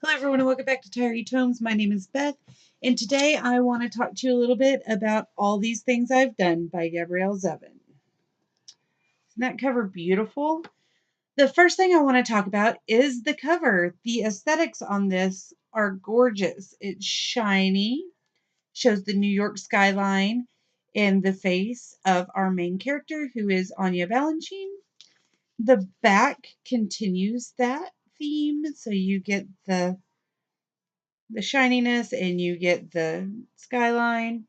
Hello everyone and welcome back to Tyree Tomes. My name is Beth and today I want to talk to you a little bit about All These Things I've Done by Gabrielle Zevin. Isn't that cover beautiful? The first thing I want to talk about is the cover. The aesthetics on this are gorgeous. It's shiny, shows the New York skyline in the face of our main character who is Anya Balanchine. The back continues that theme, so you get the shininess and you get the skyline.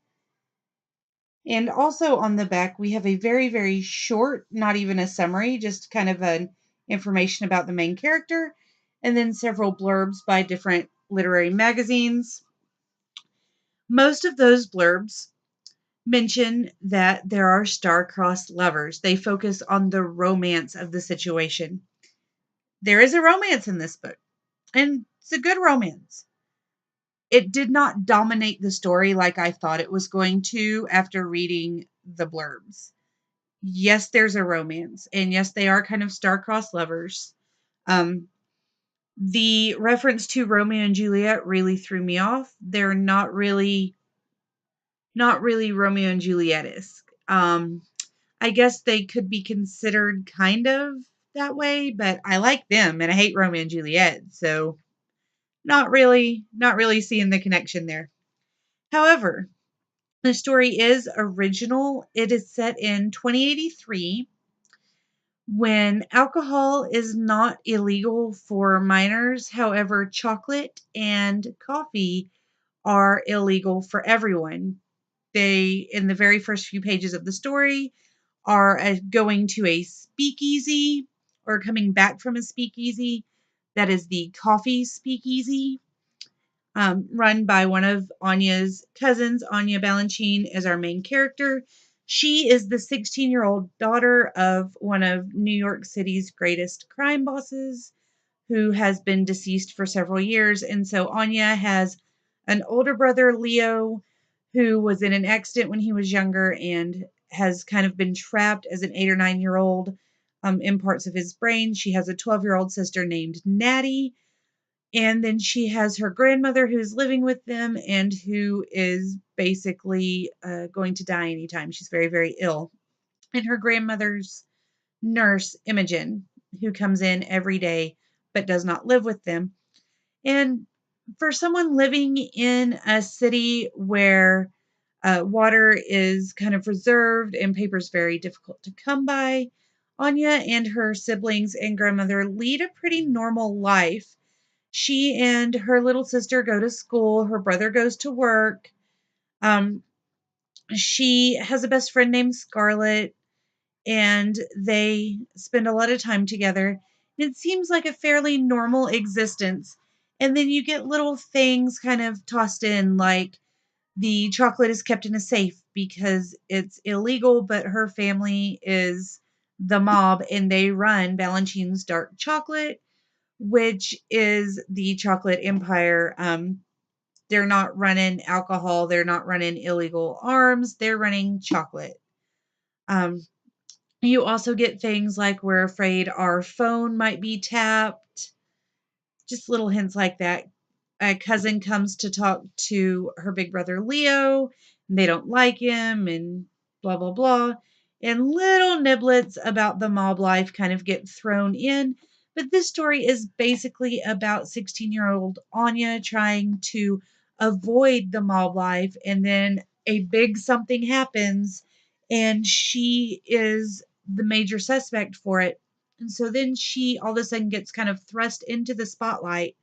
And also on the back, we have a very, very short, not even a summary, just kind of an information about the main character, and then several blurbs by different literary magazines. Most of those blurbs mention that there are star-crossed lovers. They focus on the romance of the situation. There is a romance in this book, and it's a good romance. It did not dominate the story like I thought it was going to after reading the blurbs. Yes, there's a romance, and yes, they are kind of star-crossed lovers. The reference to Romeo and Juliet really threw me off. They're not really Romeo and Juliet-esque. I guess they could be considered kind of that way, but I like them and I hate Romeo and Juliet, so not really seeing the connection there. However, the story is original. It is set in 2083 when alcohol is not illegal for minors. However, chocolate and coffee are illegal for everyone. They, in the very first few pages of the story, are going to a speakeasy or coming back from a speakeasy. That is the coffee speakeasy. Run by one of Anya's cousins. Anya Balanchine is our main character. She is the 16-year-old daughter of one of New York City's greatest crime bosses who has been deceased for several years. And so Anya has an older brother, Leo, who was in an accident when he was younger and has kind of been trapped as an 8 or 9-year-old in parts of his brain. She has a 12-year-old sister named Natty. And then she has her grandmother who's living with them and who is basically going to die anytime. She's very, very ill. And her grandmother's nurse, Imogen, who comes in every day but does not live with them. And for someone living in a city where water is kind of reserved and paper is very difficult to come by, Anya and her siblings and grandmother lead a pretty normal life. She and her little sister go to school. Her brother goes to work. She has a best friend named Scarlett, and they spend a lot of time together. It seems like a fairly normal existence. And then you get little things kind of tossed in, like the chocolate is kept in a safe because it's illegal, but her family is the mob and they run Balanchine's Dark Chocolate, which is the chocolate empire. They're not running alcohol. They're not running illegal arms. They're running chocolate. Um, you also get things like we're afraid our phone might be tapped. Just little hints like that. A cousin comes to talk to her big brother Leo, and they don't like him, and blah, blah, blah. And little niblets about the mob life kind of get thrown in. But this story is basically about 16-year-old Anya trying to avoid the mob life, and then a big something happens, and she is the major suspect for it. And so then she all of a sudden gets kind of thrust into the spotlight.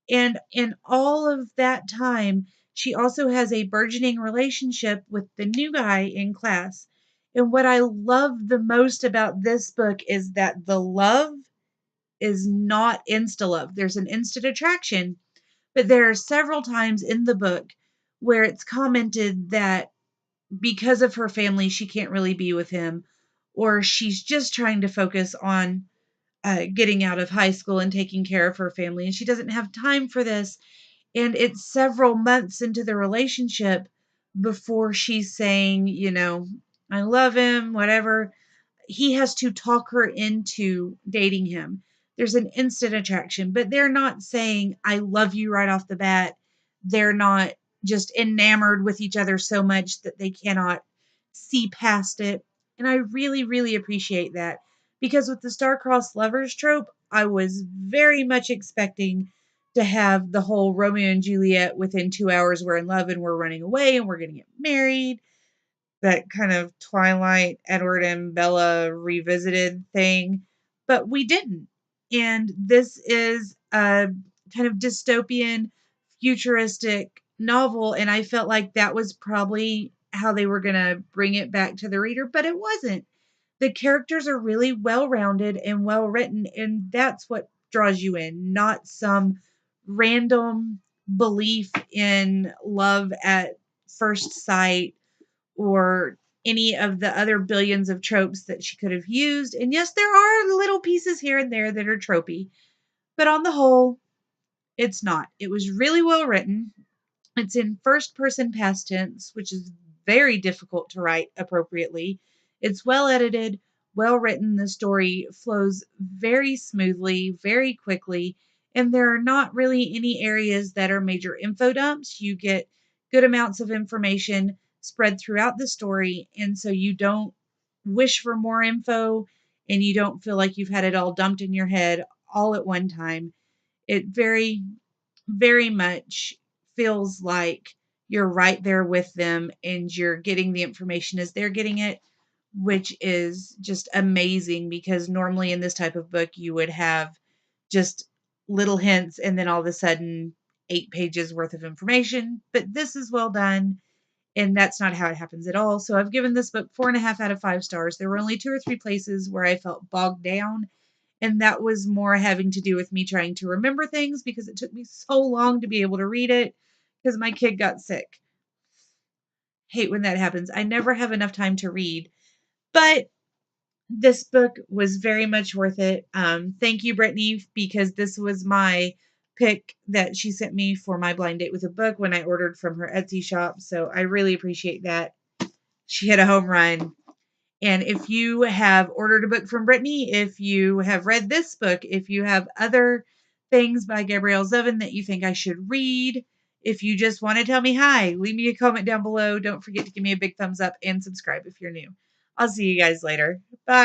And in all of that time, she also has a burgeoning relationship with the new guy in class. And what I love the most about this book is that the love is not insta love. There's an instant attraction, but there are several times in the book where it's commented that because of her family, she can't really be with him, or she's just trying to focus on getting out of high school and taking care of her family, and she doesn't have time for this. And it's several months into the relationship before she's saying, I love him, whatever. He has to talk her into dating him there's an instant attraction, but they're not saying, I love you right off the bat. They're not just enamored with each other so much that they cannot see past it. And I really, really appreciate that because with the star-crossed lovers trope, I was very much expecting to have the whole Romeo and Juliet within 2 hours we're in love and we're running away and we're going to get married, that kind of Twilight, Edward and Bella revisited thing, but we didn't. And this is a kind of dystopian, futuristic novel, and I felt like that was probably how they were going to bring it back to the reader, but it wasn't. The characters are really well rounded and well written, and that's what draws you in, not some random belief in love at first sight or any of the other billions of tropes that she could have used. And yes, there are little pieces here and there that are tropey, but on the whole, it's not. It was really well written. It's in first person past tense, which is very difficult to write appropriately. It's well edited, well written. The story flows very smoothly, very quickly, and there are not really any areas that are major info dumps. You get good amounts of information spread throughout the story, and so you don't wish for more info and you don't feel like you've had it all dumped in your head all at one time. It very much feels like you're right there with them and you're getting the information as they're getting it, which is just amazing because normally in this type of book, you would have just little hints and then all of a sudden 8 pages worth of information. But this is well done. And that's not how it happens at all. So I've given this book 4.5 out of 5 stars. There were only 2 or 3 places where I felt bogged down, and that was more having to do with me trying to remember things because it took me so long to be able to read it because my kid got sick. Hate when that happens. I never have enough time to read. But this book was very much worth it. Thank you, Brittany, because this was my pick that she sent me for my blind date with a book when I ordered from her Etsy shop. So I really appreciate that. She hit a home run. And if you have ordered a book from Brittany, if you have read this book, if you have other things by Gabrielle Zevin that you think I should read, if you just want to tell me hi, leave me a comment down below. Don't forget to give me a big thumbs up and subscribe if you're new. I'll see you guys later. Bye.